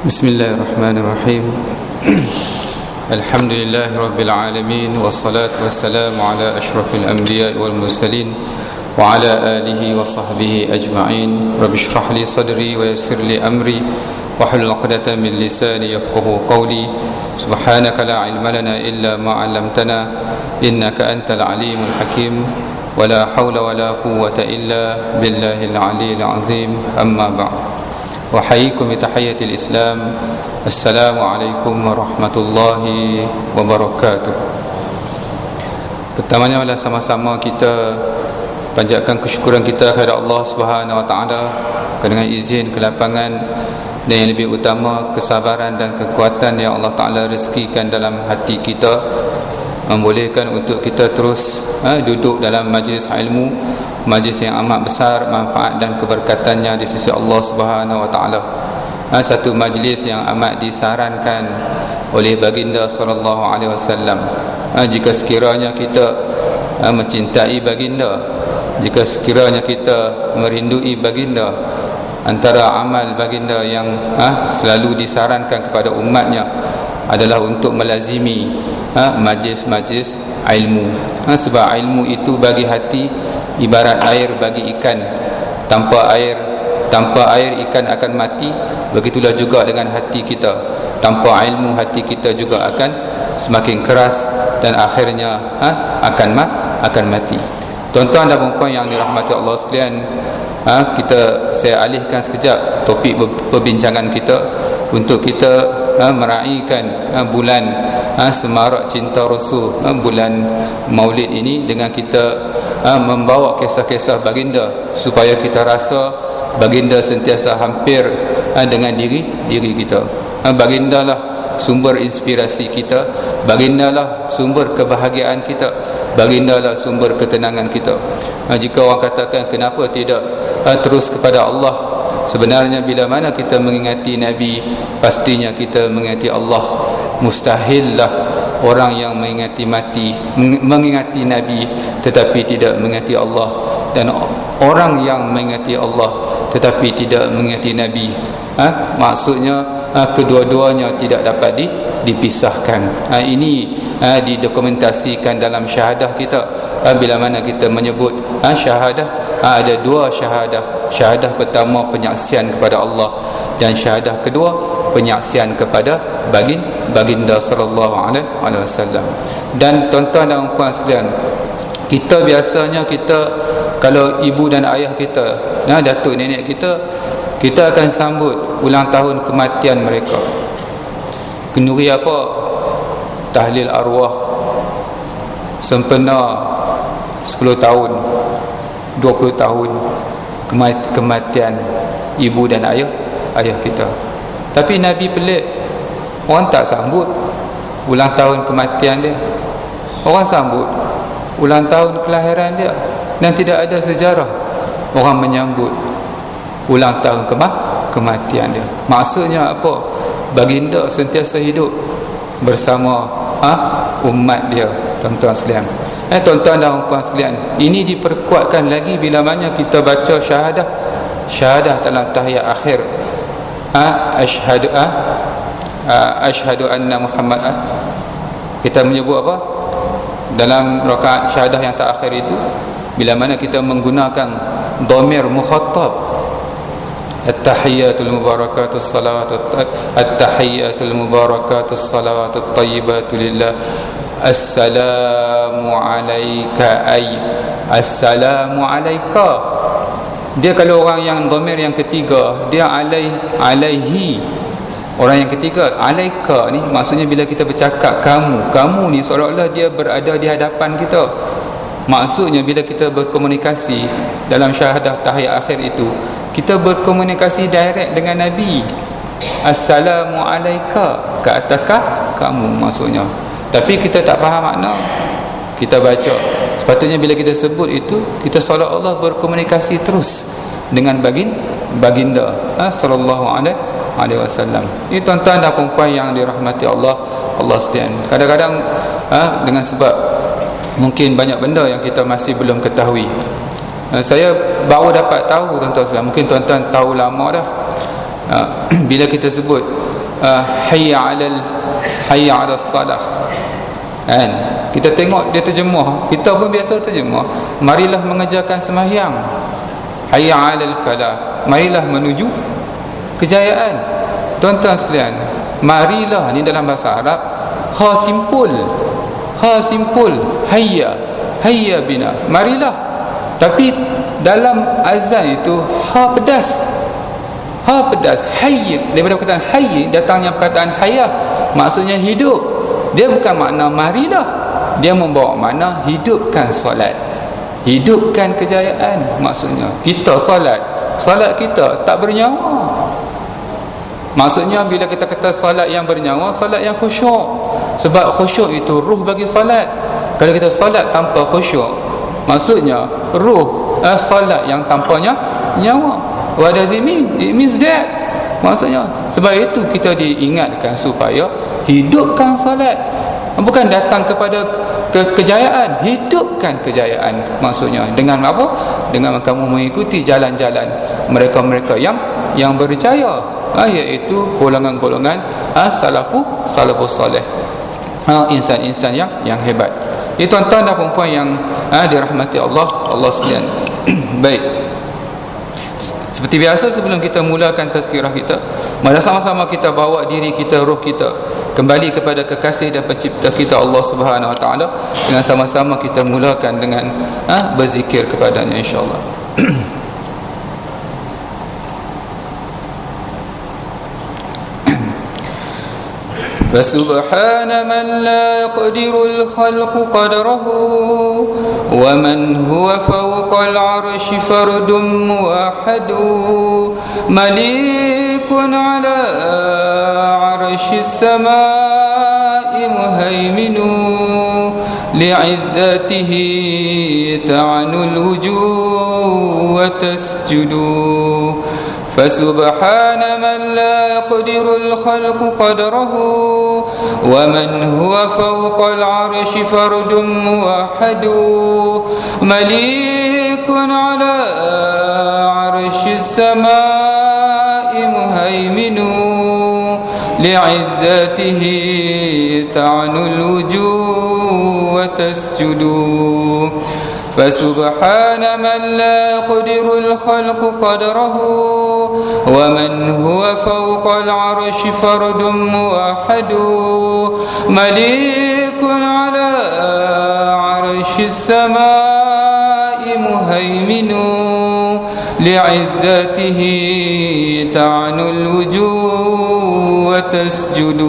Bismillahirrahmanirrahim. Alhamdulillahi Rabbil Alamin. Wassalatu wassalamu ala ashrafil anbiya wal mursalin wa ala alihi wa sahbihi ajma'in. Rabbi shrah li sadri wa yassir li amri wahlul 'uqdatam min lisani yafqahu qawli. Subhanaka la ilma lana illa ma 'allamtana innaka antal alimul hakim. Wa la hawla wa la quwwata illa billahil 'aliyyil 'azim. Amma ba'd. Wahaikum bitahiyatil Islam. Assalamualaikum warahmatullahi wabarakatuh. Pertamanya adalah sama-sama kita panjatkan kesyukuran kita kepada Allah Subhanahu wa taala dengan izin kelapangan dan yang lebih utama kesabaran dan kekuatan yang Allah Taala rezekikan dalam hati kita, membolehkan untuk kita terus duduk dalam majlis ilmu, majlis yang amat besar manfaat dan keberkatannya di sisi Allah Subhanahu wa taala. Satu majlis yang amat disarankan oleh baginda sallallahu alaihi wasallam. Jika sekiranya kita mencintai baginda, jika sekiranya kita merindui baginda, antara amal baginda yang selalu disarankan kepada umatnya adalah untuk melazimi majlis-majlis ilmu. Sebab ilmu itu bagi hati ibarat air bagi ikan. Tanpa air ikan akan mati. Begitulah juga dengan hati kita. Tanpa ilmu hati kita juga akan semakin keras dan akhirnya akan mati. Tuan-tuan dan puan-puan yang dirahmati Allah sekalian, saya alihkan sekejap topik perbincangan kita untuk kita meraihkan bulan Semarak Cinta Rasul, bulan Maulid ini, dengan kita membawa kisah-kisah baginda supaya kita rasa baginda sentiasa hampir dengan diri kita. Baginda lah sumber inspirasi kita, baginda lah sumber kebahagiaan kita, baginda lah sumber ketenangan kita. Jika orang katakan kenapa tidak terus kepada Allah, sebenarnya bila mana kita mengingati Nabi, pastinya kita mengingati Allah. Mustahillah orang yang mengingati Nabi tetapi tidak mengingati Allah, dan orang yang mengingati Allah tetapi tidak mengingati Nabi, maksudnya kedua-duanya tidak dapat dipisahkan. Ini didokumentasikan dalam syahadah kita. Bila mana kita menyebut syahadah, ada dua syahadah. Syahadah pertama penyaksian kepada Allah, dan syahadah kedua penyaksian kepada baginda sallallahu alaihi wasallam. Dan tuan-tuan dan puan sekalian, kita biasanya kalau ibu dan ayah kita, datuk nenek kita akan sambut ulang tahun kematian mereka. Kenduri apa? Tahlil arwah sempena 10 tahun 20 tahun kematian ibu dan ayah kita. Tapi Nabi pelik, orang tak sambut ulang tahun kematian dia, orang sambut ulang tahun kelahiran dia, dan tidak ada sejarah orang menyambut ulang tahun kematian dia. Maksudnya apa? Baginda sentiasa hidup bersama umat dia. Tuan-tuan sekalian, tuan-tuan dan puan sekalian, ini diperkuatkan lagi bila mana kita baca syahadah dalam tahiyat akhir. Asyhadu anna Muhammad. Kita menyebut apa dalam rakaat syahadah yang terakhir itu? Bila mana kita menggunakan dhamir mukhatab, at-tahiyyatul mubarakatus salawatut at-tahiyyatul mubarakatus salawatut thayyibatu lillah, assalamu alayka, assalamu alayka. Dia kalau orang yang dhamir yang ketiga, dia alaihi. Orang yang ketiga alaika ni maksudnya bila kita bercakap kamu ni seolah-olah dia berada di hadapan kita. Maksudnya bila kita berkomunikasi dalam syahadah tahiyat akhir itu, kita berkomunikasi direct dengan Nabi. Assalamu alayka, ke atas kamu maksudnya. Tapi kita tak faham makna, kita baca. Sepatutnya bila kita sebut itu, kita seolah-olah berkomunikasi terus dengan baginda sallallahu alaihi wasallam. Ini tuan-tuan dan puan yang dirahmati Allah sekalian. Kadang-kadang dengan sebab mungkin banyak benda yang kita masih belum ketahui. Saya baru dapat tahu, tuan-tuan sekalian, mungkin tuan-tuan tahu lama dah, bila kita sebut hayya 'alal salah. Kan? Kita tengok dia terjemah, kita pun biasa terjemah, marilah mengerjakan sembahyang. Hayya 'alal falah, marilah menuju kejayaan. Tuan-tuan sekalian, marilah ni dalam bahasa Arab ha simpul, hayya bina, marilah. Tapi dalam azan itu ha pedas, hayy, daripada perkataan hayy datangnya perkataan hayah, maksudnya hidup. Dia bukan makna marilah, dia membawa makna hidupkan solat, hidupkan kejayaan. Maksudnya kita solat kita tak bernyawa. Maksudnya bila kita kata solat yang bernyawa, solat yang khusyuk. Sebab khusyuk itu ruh bagi solat. Kalau kita solat tanpa khusyuk, maksudnya ruh solat yang tanpanya nyawa. What does it mean? It means that. Maksudnya sebab itu kita diingatkan supaya hidupkan solat. Bukan datang kepada kejayaan, hidupkan kejayaan. Maksudnya dengan apa? Dengan kamu mengikuti jalan-jalan mereka-mereka yang berjaya, iaitu golongan-golongan salafus salih, insan-insan yang hebat. Itu tuan-tuan dan puan-puan yang dirahmati Allah sekalian. Baik, seperti biasa sebelum kita mulakan tazkirah kita, mari sama-sama kita bawa diri kita, roh kita kembali kepada kekasih dan pencipta kita Allah Subhanahu Wa Taala, dengan sama-sama kita mulakan dengan berzikir kepadanya insya-Allah. فسبحان من لا يقدر الخلق قدره ومن هو فوق العرش فرد موحد مليك على عرش السماء مهيمن لعذته تعنو الوجوه وتسجد فسبحان من لا يقدر الخلق قدره ومن هو فوق العرش فرد موحد مليك على عرش السماء مهيمن لعذته تعنو الوجوه وتسجد فسبحان من لا يقدر الخلق قدره ومن هو فوق العرش فرد موحد مليك على عرش السماء مهيمن لعذته تعنو الوجوه وتسجد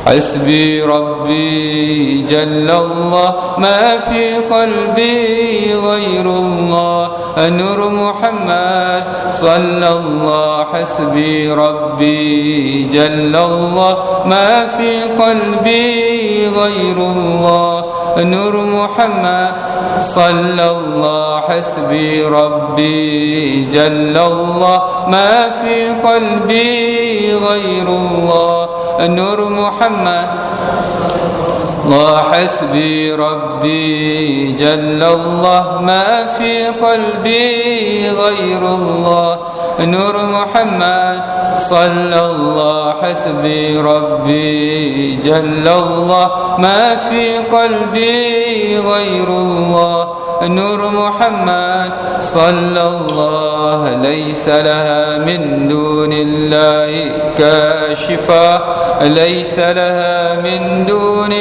حسبي ربي جل الله ما في قلبي غير الله نور محمد صلى الله حسبي ربي جل الله ما في قلبي غير الله نور محمد صلى الله حسبي ربي جل الله ما في قلبي غير الله نور محمد الله حسبي ربي جل الله ما في قلبي غير الله نور محمد صلى الله حسبي ربي جل الله ما في قلبي غير الله نور محمد صلى الله ليس لها من دون الله كاشفا ليس لها من دون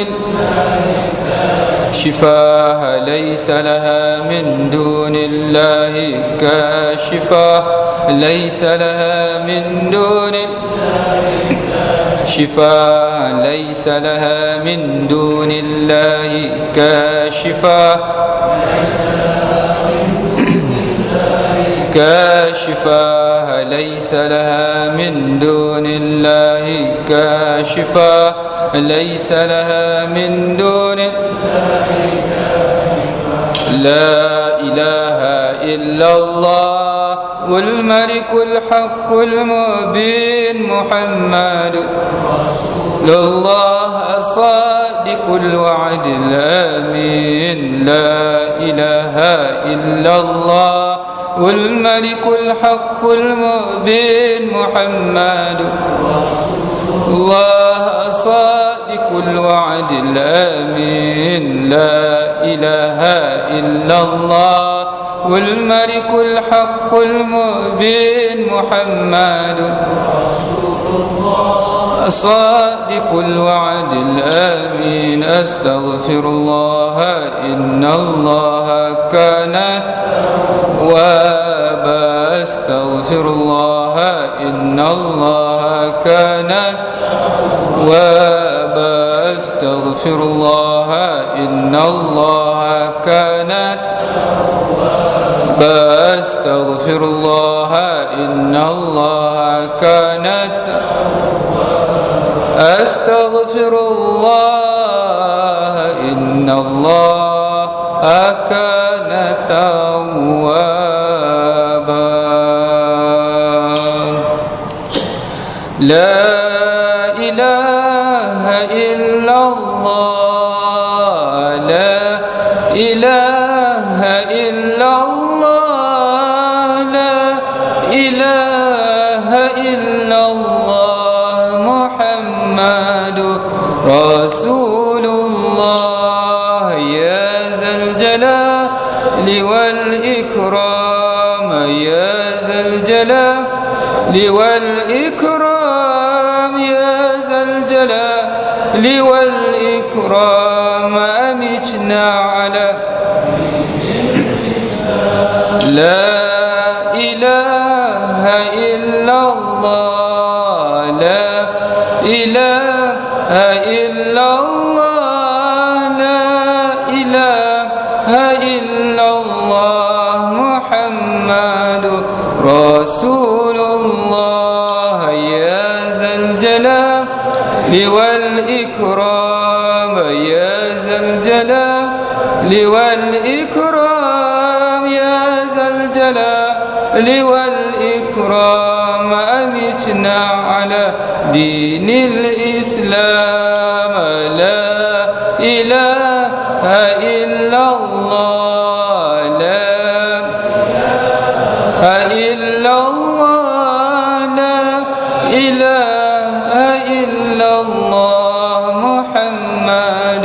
شفاها ليس لها من دون الله كاشفا ليس لها من دون شفاء ليس لها من دون الله كاشفا كاشفا ليس لها من دون الله كاشفا ليس لها من دون لا إله إلا الله والملك الحق المبين محمد لله الصادق الوعد الأمين لا إله إلا الله والملك الحق المبين محمد الله صادق الوعد الأمين لا إله إلا الله والملك الحق المبين محمد صادق الوعد الأمين أستغفر الله إن الله كان توابا أستغفر الله إن الله كان توابا أستغفر الله إن الله كان أستغفر الله إن الله كانت أستغفر الله إن الله كان توابا لا إله إلا الله لا إله إلا الله لا إله إلا الله محمد رسول الله يا ذا الجلال والإكرام يا ذا الجلال والإكرام يا ذا الجلال والإكرام أمتنا على لا إله إلا الله لا إله إلا الله لا إله إلا الله محمد رسول الله يا ذا الجلال والإكرام يا ذا الجلال والإكرام يا ذا الجلال والإكرام أمتنا على دين الإسلام لا إله إلا الله لا إلا الله لا إله إلا الله محمد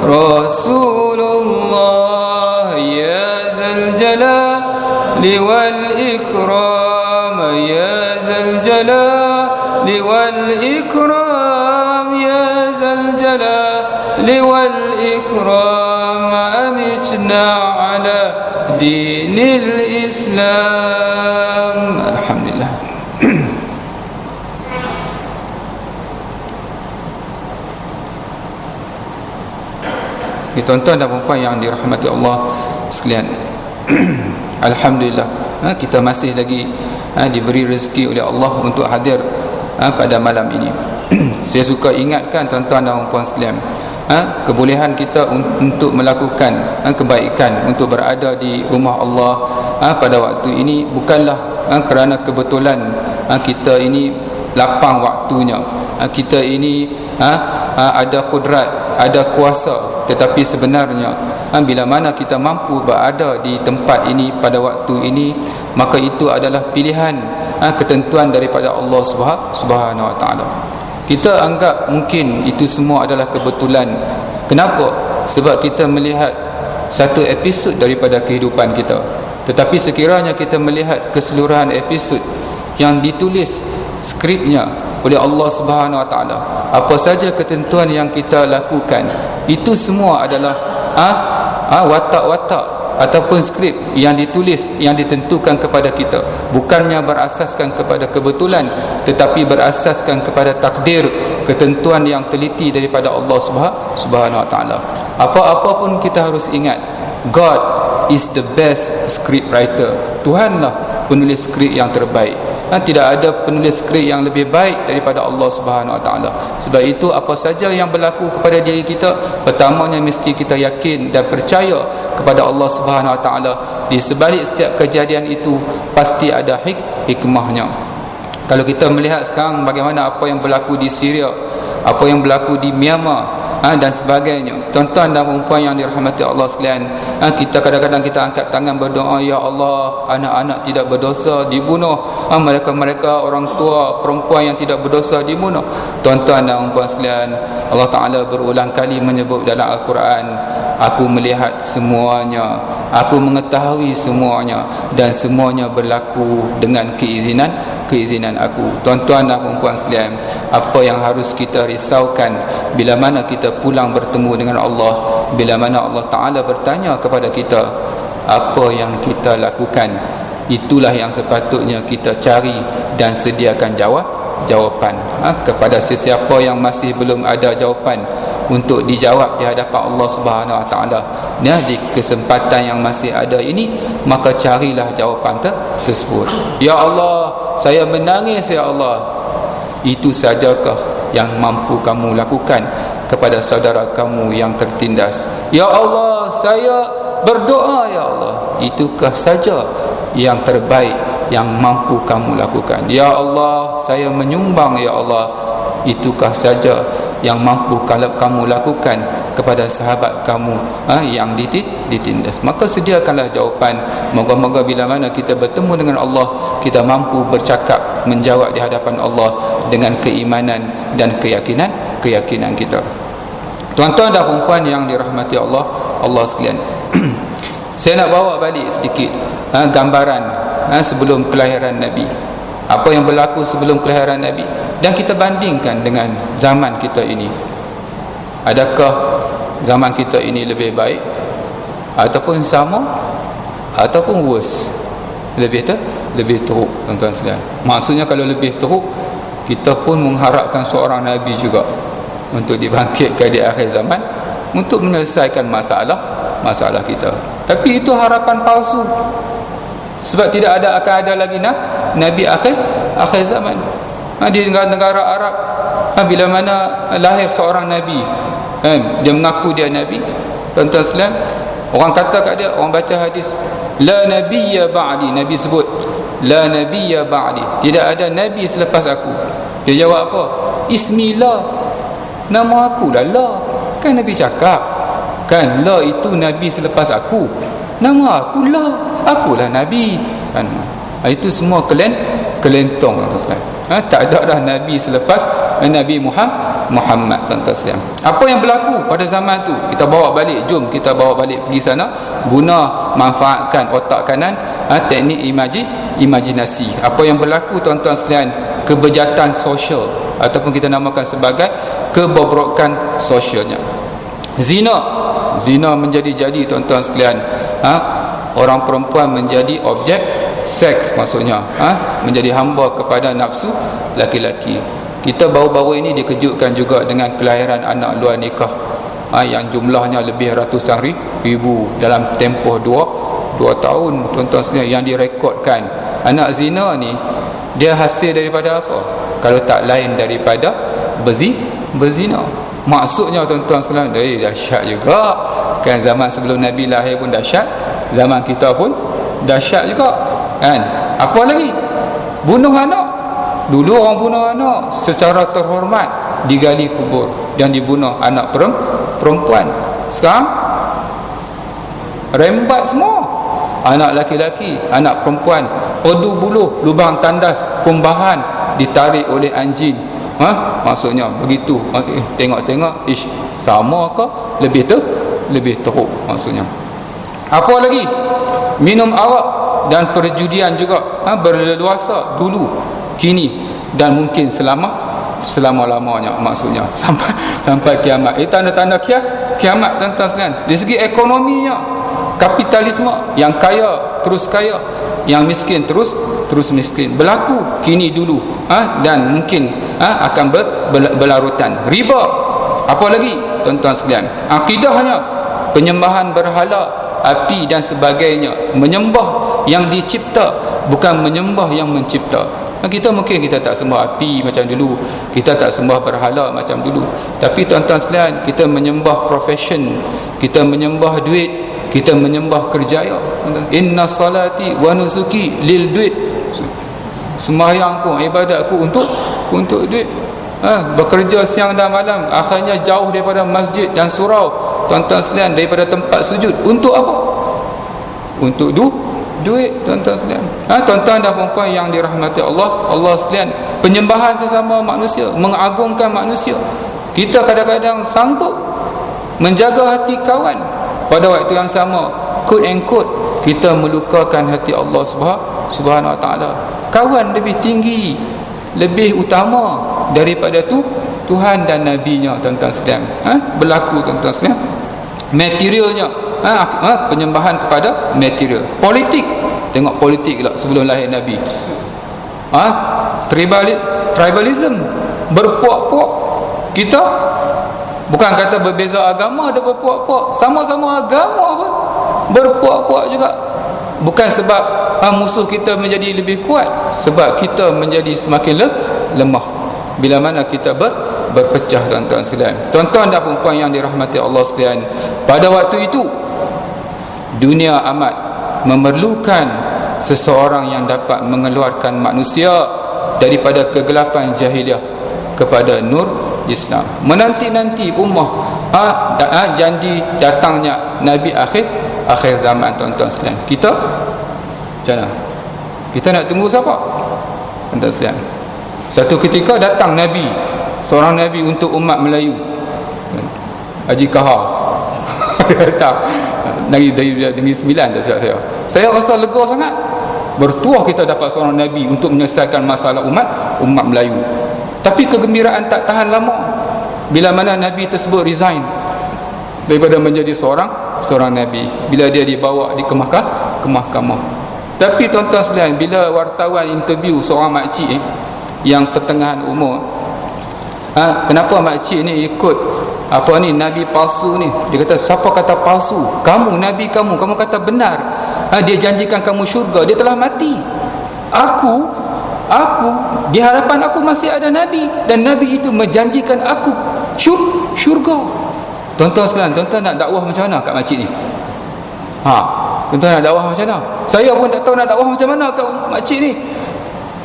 رسول الله يا ذا الجلال والإكرام يا ذا الجلال والإكرام يا ذا الجلال والإكرام أمتنا على دين الإسلام الحمد لله. Tuan-tuan dan puan-puan yang dirahmati Allah sekalian, alhamdulillah kita masih lagi diberi rezeki oleh Allah untuk hadir pada malam ini. Saya suka ingatkan tuan-tuan dan puan-puan sekalian, kebolehan kita untuk melakukan kebaikan, untuk berada di rumah Allah pada waktu ini bukanlah kerana kebetulan kita ini lapang waktunya, kita ini ada kudrat, ada kuasa, tetapi sebenarnya bila mana kita mampu berada di tempat ini pada waktu ini, maka itu adalah pilihan, ketentuan daripada Allah Subhanahu Wa Taala. Kita anggap mungkin itu semua adalah kebetulan. Kenapa? Sebab kita melihat satu episod daripada kehidupan kita. Tetapi sekiranya kita melihat keseluruhan episod yang ditulis skripnya oleh Allah Subhanahu Wa Taala, apa saja ketentuan yang kita lakukan, itu semua adalah watak-watak ataupun skrip yang ditulis, yang ditentukan kepada kita, bukannya berasaskan kepada kebetulan, tetapi berasaskan kepada takdir, ketentuan yang teliti daripada Allah Subhanahu Wa Taala. Apa-apa pun kita harus ingat, God is the best script writer. Tuhanlah penulis skrip yang terbaik. Tidak ada penulis skrip yang lebih baik daripada Allah Subhanahu Wa Taala. Sebab itu apa saja yang berlaku kepada diri kita, pertamanya mesti kita yakin dan percaya kepada Allah Subhanahu Wa Taala. Di sebalik setiap kejadian itu pasti ada hikmahnya. Kalau kita melihat sekarang bagaimana apa yang berlaku di Syria, apa yang berlaku di Myanmar, dan sebagainya. Tuan-tuan dan puan yang dirahmati Allah sekalian, kita kadang-kadang kita angkat tangan berdoa, ya Allah, anak-anak tidak berdosa dibunuh, mereka-mereka orang tua perempuan yang tidak berdosa dibunuh. Tuan-tuan dan puan sekalian, Allah Ta'ala berulang kali menyebut dalam Al-Quran, aku melihat semuanya, aku mengetahui semuanya, dan semuanya berlaku dengan keizinan aku. Tuan-tuan dan puan sekalian, apa yang harus kita risaukan bila mana kita pulang bertemu dengan Allah, bila mana Allah Ta'ala bertanya kepada kita, apa yang kita lakukan? Itulah yang sepatutnya kita cari dan sediakan jawapan. Kepada sesiapa yang masih belum ada jawapan untuk dijawab di hadapan Allah Subhanahu Wa Taala, di kesempatan yang masih ada ini, maka carilah jawapan tersebut. Ya Allah, saya menangis, ya Allah. Itu sajakah yang mampu kamu lakukan kepada saudara kamu yang tertindas? Ya Allah, saya berdoa, ya Allah. Itukah saja yang terbaik yang mampu kamu lakukan? Ya Allah, saya menyumbang, ya Allah. Itukah saja yang mampu kalau kamu lakukan kepada sahabat kamu yang ditindas? Maka sediakanlah jawapan. Moga-moga bila mana kita bertemu dengan Allah, kita mampu bercakap, menjawab di hadapan Allah dengan keimanan dan keyakinan kita. Tuan-tuan dan puan yang dirahmati Allah sekalian, saya nak bawa balik sedikit gambaran sebelum kelahiran Nabi. Apa yang berlaku sebelum kelahiran Nabi, dan kita bandingkan dengan zaman kita ini. Adakah zaman kita ini lebih baik, ataupun sama, ataupun worse? Lebih teruk, tuan-tuan sekalian. Maksudnya kalau lebih teruk, kita pun mengharapkan seorang Nabi juga untuk dibangkitkan di akhir zaman untuk menyelesaikan masalah kita. Tapi itu harapan palsu, sebab tidak akan ada lagi Nabi akhir zaman. Di negara Arab, bila mana lahir seorang Nabi, dia mengaku dia Nabi, tuan-tuan sekalian, orang kata kat dia, orang baca hadis, la nabiyya ba'di, Nabi sebut la nabiyya ba'di, tidak ada Nabi selepas aku. Dia jawab apa? Ismillah, nama aku lah La. Kan Nabi cakap kan, La itu Nabi selepas aku, nama aku La, akulah Nabi kan. Itu semua kelentong, tuan-tuan sekalian. Tak ada dah Nabi selepas Nabi Muhammad, tuan-tuan sekalian. Apa yang berlaku pada zaman tu, kita bawa balik. Jom kita bawa balik pergi sana, guna manfaatkan otak kanan, teknik imajinasi. Apa yang berlaku, tuan-tuan sekalian? Kebejatan sosial, ataupun kita namakan sebagai kebobrokan sosialnya. Zina menjadi-jadi, tuan-tuan sekalian. Orang perempuan menjadi objek seks, maksudnya menjadi hamba kepada nafsu laki-laki. Kita baru-baru ini dikejutkan juga dengan kelahiran anak luar nikah yang jumlahnya lebih ratusan ribu dalam tempoh 2 tahun, tuan-tuan sekalian, yang direkodkan. Anak zina ni, dia hasil daripada apa? Kalau tak lain daripada berzina. Maksudnya, tuan-tuan sekalian, dahsyat juga kan. Zaman sebelum Nabi lahir pun dahsyat, zaman kita pun dahsyat juga kan. Apa lagi? Bunuh anak. Dulu orang bunuh anak secara terhormat, digali kubur dan dibunuh anak perempuan. Sekarang rembat semua, anak laki-laki, anak perempuan, pedu buluh, lubang tandas, kumbahan, ditarik oleh anjing. Maksudnya begitu. Tengok-tengok, sama ke? Lebih teruk maksudnya. Apa lagi? Minum arak dan perjudian juga berleluasa dulu, kini, dan mungkin selama-lamanya, maksudnya sampai kiamat. Tanda-tanda kiamat, tuan-tuan sekalian. Dari segi ekonominya, kapitalisme, yang kaya terus kaya, yang miskin terus miskin, berlaku kini, dulu, dan mungkin akan berlarutan. Riba. Apa lagi, tuan-tuan sekalian? Akidahnya, penyembahan berhala, api dan sebagainya, menyembah yang dicipta, bukan menyembah yang mencipta. Kita mungkin kita tak sembah api macam dulu, kita tak sembah berhala macam dulu, tapi tuan-tuan sekalian, kita menyembah profession, kita menyembah duit, kita menyembah kerjaya. Inna salati wa nusuki lil duit, sembahyangku, ibadatku untuk duit. bekerja siang dan malam, akhirnya jauh daripada masjid dan surau, tuan-tuan sekalian, daripada tempat sujud. Untuk apa? Untuk duit, tuan-tuan sekalian. Tuan-tuan dan puan yang dirahmati Allah sekalian, penyembahan sesama manusia, mengagungkan manusia. Kita kadang-kadang sanggup menjaga hati kawan, pada waktu yang sama quote and quote kita melukakan hati Allah Subhanahu Wa Taala. Kawan lebih tinggi, lebih utama daripada Tuhan dan Nabi-Nya, tuan-tuan sekalian. Berlaku, tuan-tuan sekalian, materialnya, penyembahan kepada material. Politik, tengok politik pula sebelum lahir Nabi. Tribalism, berpuak-puak. Kita bukan kata berbeza agama ada berpuak-puak, sama-sama agama pun berpuak-puak juga. Bukan sebab musuh kita menjadi lebih kuat, sebab kita menjadi semakin lemah bila mana kita berpecah, tuan-tuan sekalian. Tuan-tuan dan puan yang dirahmati Allah sekalian, pada waktu itu dunia amat memerlukan seseorang yang dapat mengeluarkan manusia daripada kegelapan jahiliah kepada nur Islam. Menanti-nanti ummah janji datangnya Nabi akhir zaman, tuan-tuan sekalian. Kita macam mana? Kita nak tunggu siapa, tuan-tuan sekalian? Satu ketika datang Nabi, seorang Nabi untuk umat Melayu, Haji Kahar. Dia datang dari Negeri Sembilan, tak silap saya rasa lega sangat. Bertuah kita dapat seorang Nabi untuk menyelesaikan masalah umat Melayu. Tapi kegembiraan tak tahan lama bila mana Nabi tersebut resign daripada menjadi seorang Nabi, bila dia dibawa ke mahkamah. Tapi tuan-tuan sekalian, bila wartawan interview seorang makcik yang pertengahan umur, kenapa makcik ni ikut Nabi palsu ni? Dia kata, siapa kata palsu? Kamu, Nabi kamu kata benar. Dia janjikan kamu syurga, dia telah mati. Aku di hadapan aku masih ada Nabi, dan Nabi itu menjanjikan aku syurga. Tuan-tuan sekalian, tuan-tuan nak dakwah macam mana kat makcik ni? Tuan-tuan nak dakwah macam mana? Saya pun tak tahu nak dakwah macam mana kat makcik ni.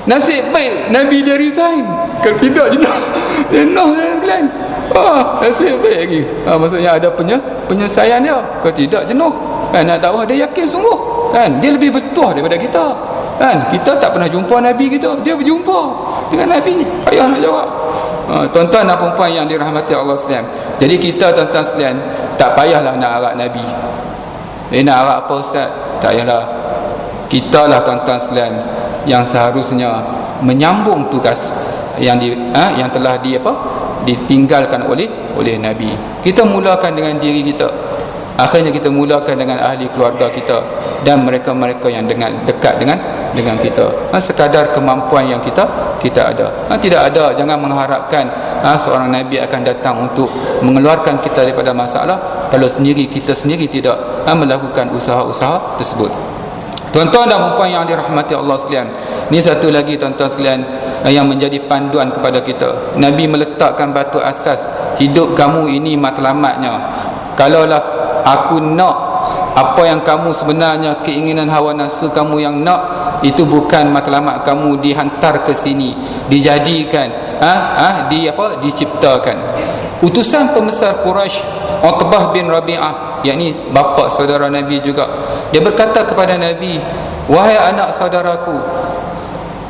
Nasib baik Nabi dia resign. Kalau tidak jenuh sekalian. Nasib baik lagi. Maksudnya ada penyelesaian dia. Kalau tidak jenuh. Nak dakwah dia yakin sungguh. Dia lebih bertuah daripada kita. Kita tak pernah jumpa Nabi kita, dia berjumpa dengan Nabi. Payah nak jawab. Tuan-tuan dan puan yang dirahmati Allah sekalian, jadi kita, tuan-tuan sekalian, tak payahlah nak arak Nabi. Nak arak apa ustaz? Tak payahlah. Kita lah, tuan-tuan sekalian, yang seharusnya menyambung tugas yang telah ditinggalkan oleh Nabi. Kita mulakan dengan diri kita, akhirnya kita mulakan dengan ahli keluarga kita dan mereka-mereka yang dekat dengan kita. Sekadar kemampuan yang kita ada. Tidak ada, jangan mengharapkan seorang Nabi akan datang untuk mengeluarkan kita daripada masalah kalau kita sendiri tidak melakukan usaha-usaha tersebut. Tuan-tuan dan puan yang dirahmati Allah sekalian, ni satu lagi, tuan-tuan sekalian, yang menjadi panduan kepada kita. Nabi meletakkan batu asas hidup kamu ini matlamatnya. Kalaulah aku nak apa yang kamu sebenarnya, keinginan hawa nafsu kamu yang nak, itu bukan matlamat kamu dihantar ke sini, dijadikan, diciptakan. Utusan pembesar Quraisy, Utbah bin Rabi'ah, yakni bapa saudara Nabi juga, dia berkata kepada Nabi, wahai anak saudaraku,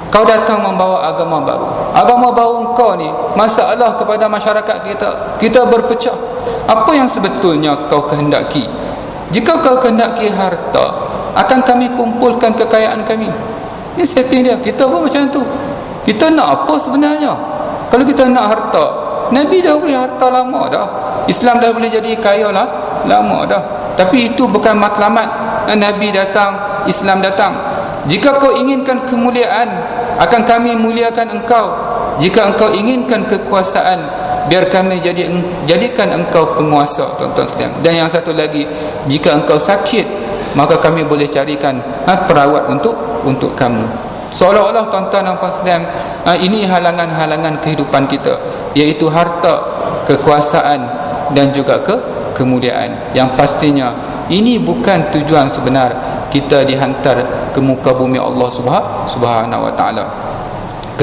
kau datang membawa agama baru. Agama baru engkau ni masalah kepada masyarakat kita berpecah. Apa yang sebetulnya kau kehendaki? Jika kau kehendaki harta, akan kami kumpulkan kekayaan kami. Ini setting dia. Kita pun macam tu. Kita nak apa sebenarnya? Kalau kita nak harta, Nabi dah boleh harta lama dah. Islam dah boleh jadi kaya lah lama dah. Tapi itu bukan matlamat. Nabi datang, Islam datang. Jika kau inginkan kemuliaan, akan kami muliakan engkau. Jika engkau inginkan kekuasaan, biar kami jadikan engkau penguasa, tuan-tuan sekalian. Dan yang satu lagi, jika engkau sakit, maka kami boleh carikan perawat untuk kamu. Seolah-olah, tuan-tuan dan puan sekalian, ini halangan-halangan kehidupan kita, iaitu harta, kekuasaan dan juga kemuliaan. Yang pastinya ini bukan tujuan sebenar kita dihantar ke muka bumi Allah Subhanahu wa taala.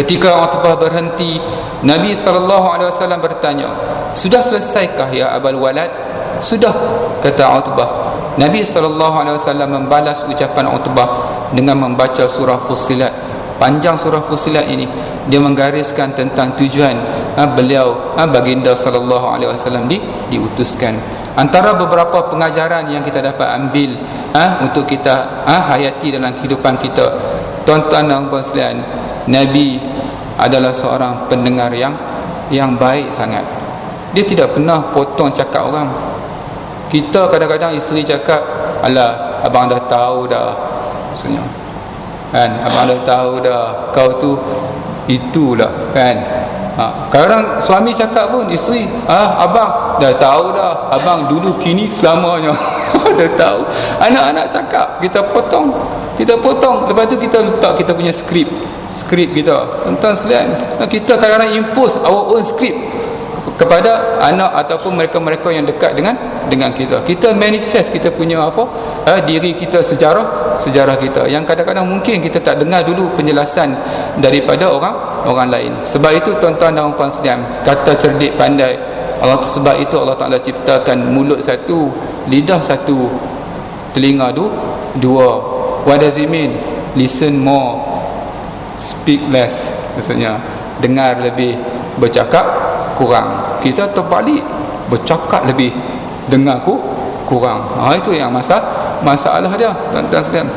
Ketika Utbah berhenti, Nabi SAW bertanya, "Sudah selesaikah ya Abul Walad?" "Sudah," kata Utbah. Nabi SAW membalas ucapan Utbah dengan membaca surah Fussilat. Panjang surah Fussilat ini, dia menggariskan tentang tujuan beliau baginda SAW diutuskan. Antara beberapa pengajaran yang kita dapat ambil untuk kita hayati dalam kehidupan kita, tuan-tuan dan puan sekalian, Nabi adalah seorang pendengar yang baik sangat. Dia tidak pernah potong cakap orang. Kita kadang-kadang isteri cakap, "Alah, abang dah tahu dah," maksudnya kan, "abang dah tahu dah, kau tu itulah," kan. Kadang suami cakap pun isteri, "Abang dah tahu dah, abang dulu kini selamanya." Dah tahu. Anak-anak cakap, kita potong. Lepas tu kita letak kita punya skrip kita. Tuan-tuan sekalian, kita kadang-kadang impose our own script kepada anak ataupun mereka-mereka yang dekat dengan kita. Kita manifest kita punya diri kita, sejarah kita, yang kadang-kadang mungkin kita tak dengar dulu penjelasan daripada orang lain. Sebab itu tuan-tuan dan puan sekalian, kata cerdik pandai, sebab itu Allah Ta'ala ciptakan mulut satu, lidah satu, telinga dua. What does it mean? Listen more, speak less. Maksudnya dengar lebih, bercakap kurang. Kita terbalik, bercakap lebih, dengar kurang. Itu yang masalah dia, tuan-tuan sekalian.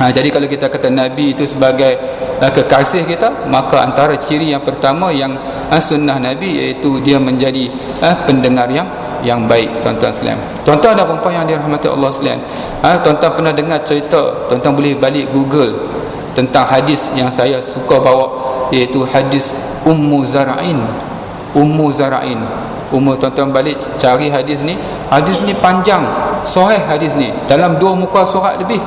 Jadi kalau kita kata Nabi itu sebagai kekasih kita, maka antara ciri yang pertama yang sunnah Nabi, iaitu dia menjadi pendengar yang baik, tuan-tuan sekalian. Tuan-tuan dan puan-puan yang dirahmati Allah sekalian, tuan-tuan pernah dengar cerita, tuan-tuan boleh balik Google tentang hadis yang saya suka bawa, iaitu hadis Ummu Zara'in. Tuan-tuan balik cari hadis ni panjang, sahih hadis ni, dalam 2 muka surat lebih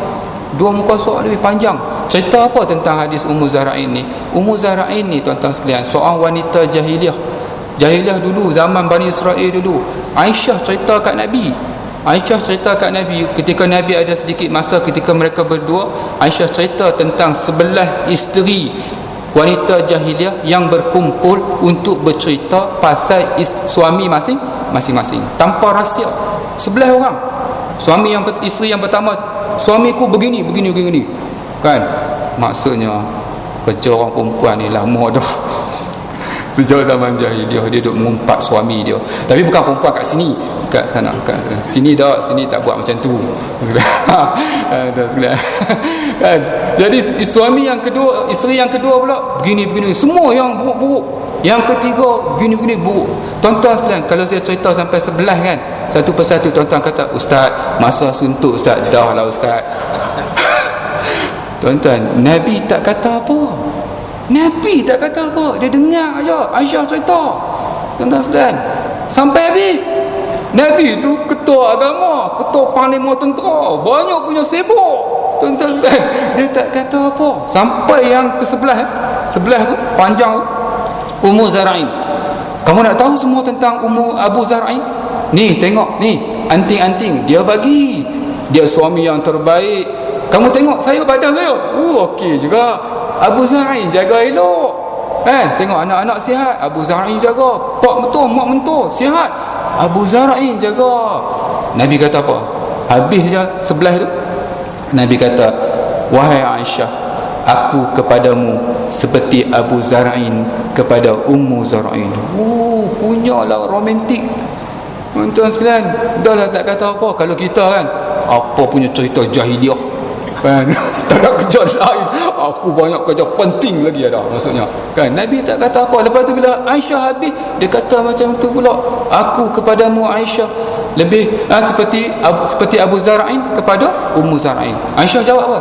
panjang. Cerita apa tentang hadis Ummu Zara'in ni? Ummu Zara'in ni, tuan-tuan sekalian, seorang wanita jahiliah dulu, zaman Bani Israel dulu. Aisyah cerita kat Nabi ketika Nabi ada sedikit masa ketika mereka berdua. Aisyah cerita tentang 11 isteri wanita jahiliah yang berkumpul untuk bercerita pasal suami masing-masing tanpa rahsia. 11 orang. Isteri yang pertama, "Suamiku begini kan." Maksudnya kerja orang perempuan ni lama dah. Sejak zaman jahiliah dia duk mengumpat suami dia. Tapi bukan perempuan kat sini, kat sini tak buat macam tu. Kan? Jadi isteri yang kedua pula begini, semua yang buruk-buruk. Yang ketiga begini buruk. Tuan-tuan sekalian, kalau saya cerita sampai 11 kan, satu persatu, tuan-tuan kata, "Ustaz, masa suntuk Ustaz." Dah lah Ustaz. Tuan-tuan, Nabi tak kata apa. Dia dengar aja Aisyah cerita, tuan-tuan sekalian, sampai habis. Nabi tu ketua agama, ketua panglima tentera, banyak punya sibuk, tuan-tuan sekalian. Dia tak kata apa sampai yang ke-11 tu panjang tu, Ummu Zara'in. Kamu nak tahu semua tentang Abu Zara'in? Ni tengok ni, anting-anting dia bagi. Dia suami yang terbaik. Kamu tengok badan saya. Okey juga. Abu Zara'in jaga elok. Tengok anak-anak sihat, Abu Zara'in jaga. Pak mentua, mak mentua sihat, Abu Zara'in jaga. Nabi kata apa? Habis je 11 tu, Nabi kata, "Wahai Aisyah, aku kepadamu seperti Abu Zara'in kepada Ummu Zara'in." Punyalah romantik, tuan-tuan sekalian. Dah lah tak kata apa. Kalau kita kan, apa punya cerita jahiliah kan, tak ada kerja lain, aku banyak kerja penting lagi ada, maksudnya kan. Nabi tak kata apa. Lepas tu bila Aisyah habis, dia kata macam tu pula, "Aku kepadamu Aisyah lebih seperti Abu Zara'in kepada Ummu Zara'in." Aisyah jawab apa?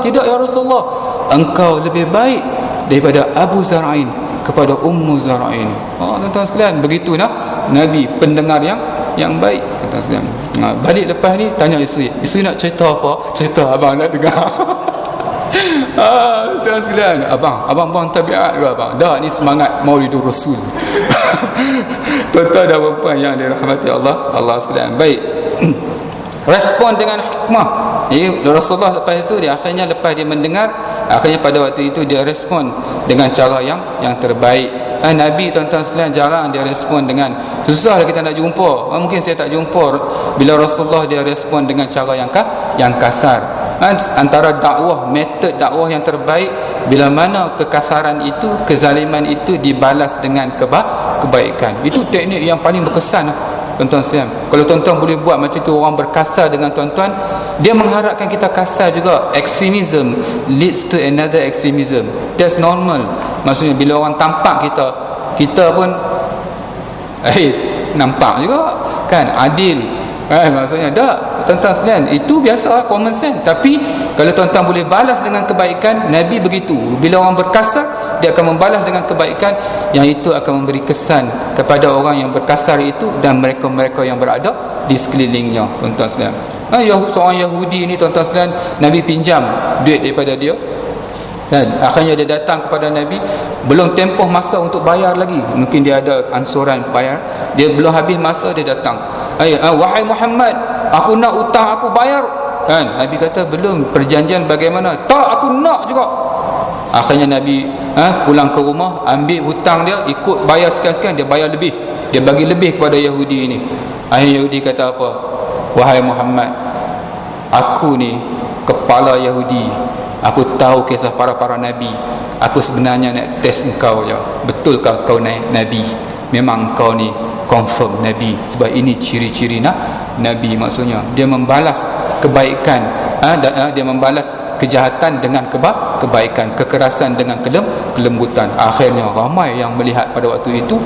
Tidak ya Rasulullah, engkau lebih baik daripada Abu Zara'in kepada Ummu Zara'in. Tuan-tuan sekalian, begitu Nabi pendengar yang baik, tuan-tuan sekalian. Balik lepas ni tanya isteri nak cerita apa? Cerita abang nak dengar. Tuan sekalian, abang buang tabiat ke abang? Dah, ni semangat Maulidur Rasul. Tuan-tuan dan puan yang dirahmati Allah sekalian. Baik. Respon dengan hikmah Rasulullah lepas itu lepas dia mendengar, akhirnya pada waktu itu dia respon dengan cara yang terbaik. Nabi tuan-tuan sekalian jarang dia respon dengan susahlah kita nak jumpa. Mungkin saya tak jumpa bila Rasulullah dia respon dengan cara yang kasar. Antara dakwah, metod dakwah yang terbaik bila mana kekasaran itu, kezaliman itu dibalas dengan kebaikan. Itu teknik yang paling berkesan tuan-tuan sekalian. Kalau tuan-tuan boleh buat macam tu, orang berkasar dengan tuan-tuan, dia mengharapkan kita kasar juga. Extremism leads to another extremism. That's normal. Maksudnya bila orang tampak kita pun nampak juga kan, adil maksudnya tak tuan-tuan sekalian, itu biasa, common sense. Tapi kalau tuan-tuan boleh balas dengan kebaikan, Nabi begitu. Bila orang berkasar, dia akan membalas dengan kebaikan, yang itu akan memberi kesan kepada orang yang berkasar itu dan mereka-mereka yang berada di sekelilingnya tuan-tuan sekalian. Seorang Yahudi ni tuan-tuan sekalian, Nabi pinjam duit daripada dia, dan akhirnya dia datang kepada Nabi, belum tempoh masa untuk bayar lagi, mungkin dia ada ansuran bayar, dia belum habis masa dia datang, wahai Muhammad, aku nak hutang aku bayar. Nabi kata, belum, perjanjian bagaimana? Tak, aku nak juga. Akhirnya Nabi pulang ke rumah, ambil hutang dia, ikut bayar sekian-sekian, dia bayar lebih, dia bagi lebih kepada Yahudi ini. Akhirnya Yahudi kata apa? Wahai Muhammad, aku ni kepala Yahudi, aku tahu kisah para Nabi, aku sebenarnya nak test engkau je, betulkah kau Nabi? Memang engkau ni confirm Nabi, sebab ini ciri-ciri Nabi. Maksudnya dia membalas kebaikan, dia membalas kejahatan dengan kebaikan, kekerasan dengan kelembutan. Akhirnya ramai yang melihat pada waktu itu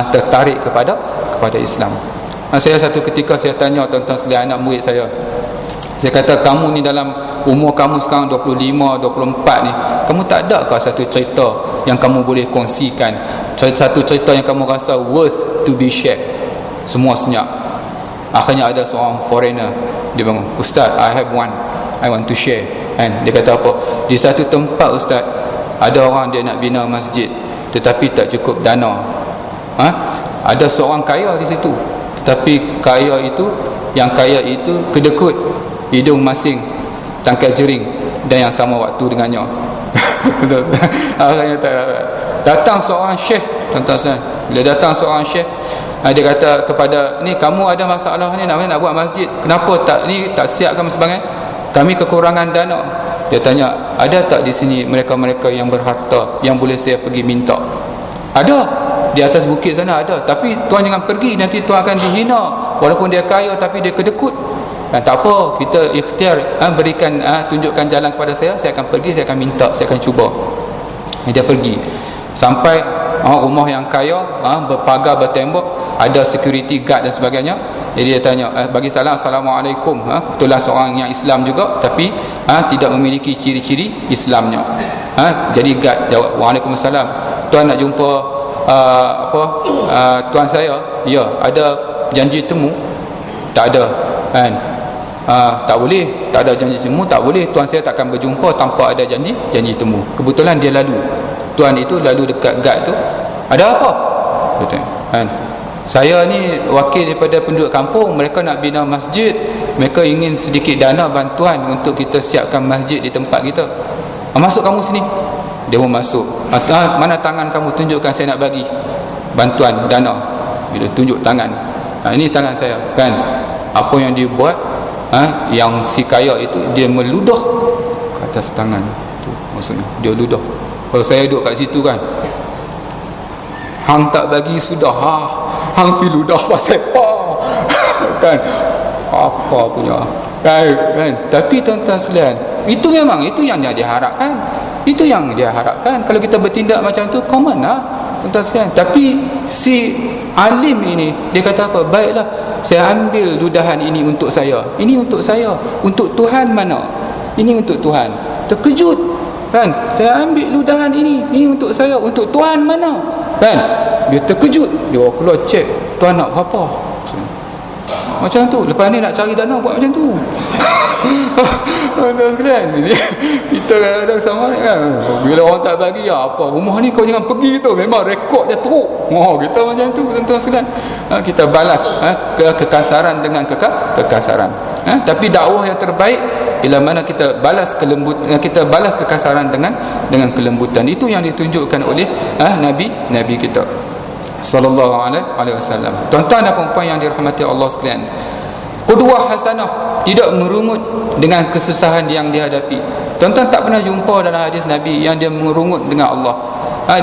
tertarik kepada Islam. Saya satu ketika saya tanya tuan-tuan sekalian, anak murid saya kata, kamu ni dalam umur kamu sekarang 25, 24 ni, kamu tak adakah satu cerita yang kamu boleh kongsikan, satu cerita yang kamu rasa worth to be shared? Semua senyap. Akhirnya ada seorang foreigner, dia bangun, Ustaz, I have one, I want to share. Dia kata apa? Di satu tempat Ustaz, ada orang dia nak bina masjid, tetapi tak cukup dana. Ada seorang kaya di situ, tetapi yang kaya itu kedekut, hidung masing, tangkai jering, dan yang sama waktu dengannya. Akhirnya tak dapat. Datang seorang syekh, tuan-tuan, bila datang seorang syekh, dia kata kepada ni, kamu ada masalah ni, nak buat masjid, kenapa tak siapkan sebagainya? Kami kekurangan dana. Dia tanya, ada tak di sini mereka-mereka yang berharta yang boleh saya pergi minta? Ada, di atas bukit sana ada, tapi tuan jangan pergi, nanti tuan akan dihina. Walaupun dia kaya tapi dia kedekut. Tak apa, kita ikhtiar, berikan, tunjukkan jalan kepada saya akan pergi, saya akan minta, saya akan cuba. Dia pergi sampai rumah yang kaya, berpagar, bertembok, ada security guard dan sebagainya. Jadi dia tanya, bagi salam, Assalamualaikum. Kebetulan seorang yang Islam juga, tapi tidak memiliki ciri-ciri Islamnya. Jadi guard jawab, Waalaikumsalam, tuan nak jumpa tuan saya? Ya. Ada janji temu? Tak ada. Tak boleh, tak ada janji temu, tak boleh, tuan saya takkan berjumpa tanpa ada janji temu. Kebetulan dia lalu, tuan itu lalu dekat guard tu. Ada apa? Saya ni wakil daripada penduduk kampung, mereka nak bina masjid, mereka ingin sedikit dana bantuan untuk kita siapkan masjid di tempat kita. Masuk kamu sini. Dia pun masuk. Mana tangan kamu, tunjukkan, saya nak bagi bantuan dana. Bila tunjuk tangan, ini tangan saya, kan? Apa yang dia buat, yang si kaya itu, dia meludah ke atas tangan tu, maksudnya dia ludah. Kalau saya duduk kat situ kan, hang tak bagi sudah, hang pi ludah pasal apa? Kan? Apa punya? Kan? Tapi tuan-tuan sekalian, itu memang itu yang dia harapkan. Itu yang dia harapkan. Kalau kita bertindak macam tu, common lah tuan-tuan sekalian. Tapi si alim ini, dia kata apa? Baiklah, saya ambil ludahan ini untuk saya. Ini untuk saya. Untuk Tuhan mana? Ini untuk Tuhan. Terkejut, kan? Saya ambil ludahan ini untuk saya. Untuk Tuhan mana? Kan? Dia terkejut. Dia keluar cek, tuan nak berapa? macam tu. Lepas ni nak cari dana buat macam tu. Tuan sekalian, kita kadang-kadang sama kan, bila orang tak bagi, apa rumah ni kau jangan pergi tu, memang rekod dia teruk. Kita macam tu tuan sekalian. Kita balas kekasaran dengan kekasaran. Tapi dakwah yang terbaik bila mana kita balas kita balas kekasaran dengan kelembutan. Itu yang ditunjukkan oleh Nabi kita sallallahu alaihi wasallam. Tuan-tuan dan puan yang dirahmati Allah sekalian, qudwah hasanah tidak merungut dengan kesusahan yang dihadapi. Tuan-tuan tak pernah jumpa dalam hadis Nabi yang dia merungut dengan Allah.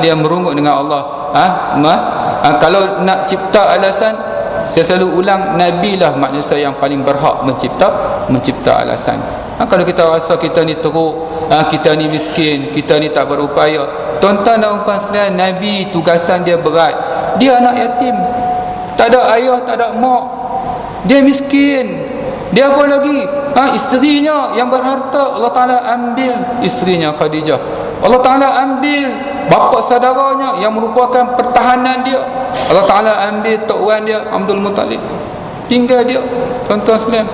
Dia merungut dengan Allah. Kalau nak cipta alasan, saya selalu ulang, Nabi lah manusia yang paling berhak mencipta alasan. Kalau kita rasa kita ni teruk, kita ni miskin, kita ni tak berupaya, tuan-tuan dan puan sekalian, Nabi tugasan dia berat. Dia anak yatim, tak ada ayah, tak ada mak, dia miskin. Dia apa lagi? Isterinya yang berharta, Allah Ta'ala ambil isterinya Khadijah. Allah Ta'ala ambil bapa saudaranya yang merupakan pertahanan dia. Allah Ta'ala ambil tok wan dia, Abdul Muttalib. Tinggal dia, tuan-tuan sekalian.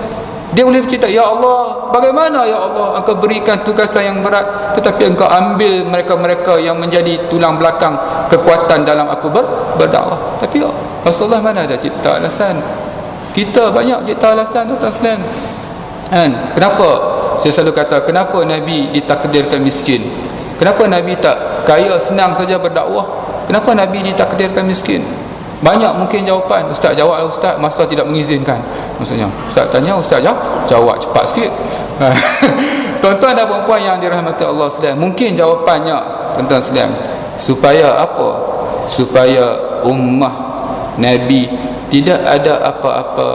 Dia boleh bercerita, ya Allah, bagaimana ya Allah engkau berikan tugasan yang berat, tetapi engkau ambil mereka-mereka yang menjadi tulang belakang kekuatan dalam aku berdakwah. Tapi Rasulullah mana ada cipta alasan? Kita banyak cipta alasan, tuan-tuan sekalian. Kenapa? Saya selalu kata, kenapa Nabi ditakdirkan miskin? Kenapa Nabi tak kaya, senang saja berdakwah? Kenapa Nabi ditakdirkan miskin? Banyak mungkin jawapan. Ustaz jawab, Ustaz, masa tidak mengizinkan. Maksudnya Ustaz tanya, Ustaz jawab cepat sikit. Tuan-tuan dan puan yang dirahmati Allah sekalian, mungkin jawapannya, tuan-tuan sekalian, supaya apa? Supaya ummah Nabi tidak ada apa-apa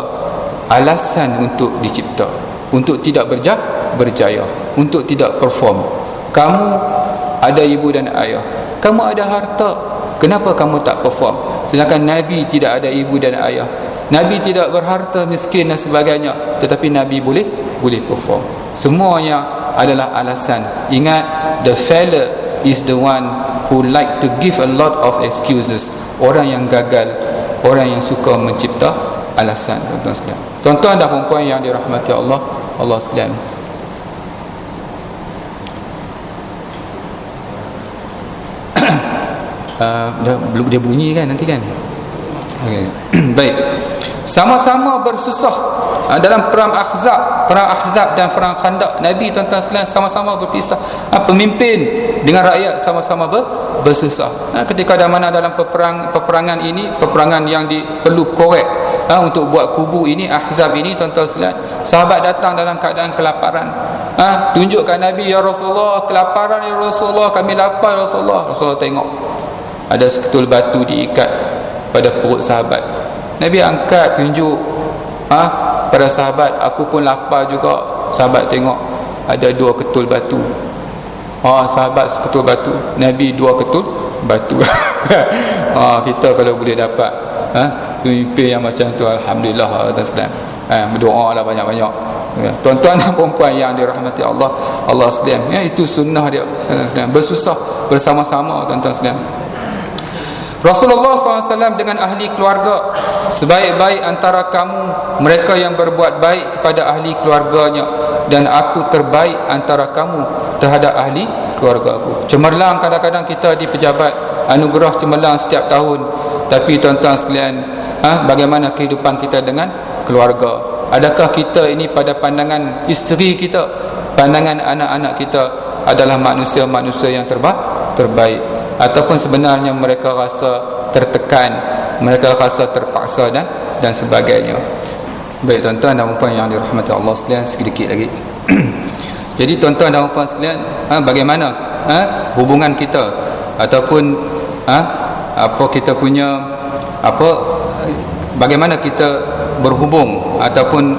alasan untuk dicipta, untuk tidak berjaya, untuk tidak perform. Kamu ada ibu dan ayah, kamu ada harta, kenapa kamu tak perform? Sedangkan Nabi tidak ada ibu dan ayah, Nabi tidak berharta, miskin dan sebagainya, tetapi Nabi boleh perform. Semuanya adalah alasan. Ingat, the failure is the one who like to give a lot of excuses. Orang yang gagal, orang yang suka mencipta alasan, tuan-tuan sekalian. Tuan-tuan dan puan yang dirahmati Allah sekalian, dia bunyi kan nanti kan. Okay. Baik, sama-sama bersusah dalam perang Ahzab dan perang Khandaq. Nabi, tuan-tuan sekalian, sama-sama berpisah. Pemimpin dengan rakyat sama-sama bersusah. Ketika dalam peperangan ini, peperangan yang perlu korek untuk buat kubu ini, Ahzab ini, tuan-tuan sekalian, sahabat datang dalam keadaan kelaparan. Tunjukkan Nabi, ya Rasulullah, kelaparan ya Rasulullah, kami lapar ya Rasulullah. Rasulullah tengok ada seketul batu diikat pada perut sahabat. Nabi angkat, tunjuk pada sahabat, aku pun lapar juga. Sahabat tengok ada 2 ketul batu. Sahabat seketul batu, Nabi 2 ketul batu. Kita kalau boleh dapat pemimpin yang macam tu, alhamdulillah, sekalian. Berdoa lah banyak-banyak. Tuan-tuan dan puan yang dirahmati Allah sekalian, itu sunnah dia, tuan-tuan sekalian. Bersusah bersama-sama, tuan-tuan sekalian. Rasulullah SAW dengan ahli keluarga, sebaik-baik antara kamu mereka yang berbuat baik kepada ahli keluarganya, dan aku terbaik antara kamu terhadap ahli keluarga aku. Cemerlang kadang-kadang kita di pejabat, anugerah cemerlang setiap tahun, tapi tuan-tuan sekalian, bagaimana kehidupan kita dengan keluarga? Adakah kita ini pada pandangan isteri kita, pandangan anak-anak kita adalah manusia-manusia yang terbaik? Ataupun sebenarnya mereka rasa tertekan, mereka rasa terpaksa dan sebagainya. Baik, tuan-tuan dan puan yang dirahmati Allah sekalian, sedikit lagi. Jadi tuan-tuan dan puan sekalian, bagaimana hubungan kita, ataupun kita punya bagaimana kita berhubung ataupun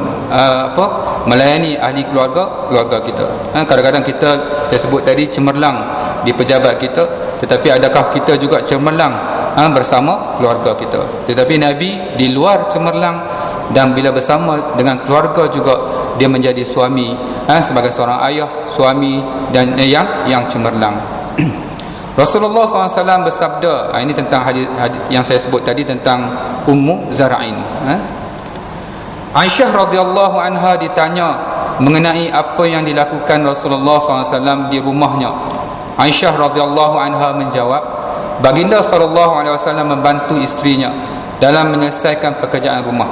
melayani ahli keluarga kita. Kadang-kadang kita, saya sebut tadi, cemerlang di pejabat kita, tetapi adakah kita juga cemerlang bersama keluarga kita? Tetapi Nabi di luar cemerlang, dan bila bersama dengan keluarga juga, dia menjadi suami, sebagai seorang ayah, suami dan yang cemerlang. Rasulullah SAW bersabda, ini tentang hadis yang saya sebut tadi tentang Ummu Zara'in. Aisyah radhiyallahu anha ditanya mengenai apa yang dilakukan Rasulullah SAW di rumahnya. Aisyah radhiyallahu anha menjawab, baginda SAW membantu isterinya dalam menyelesaikan pekerjaan rumah.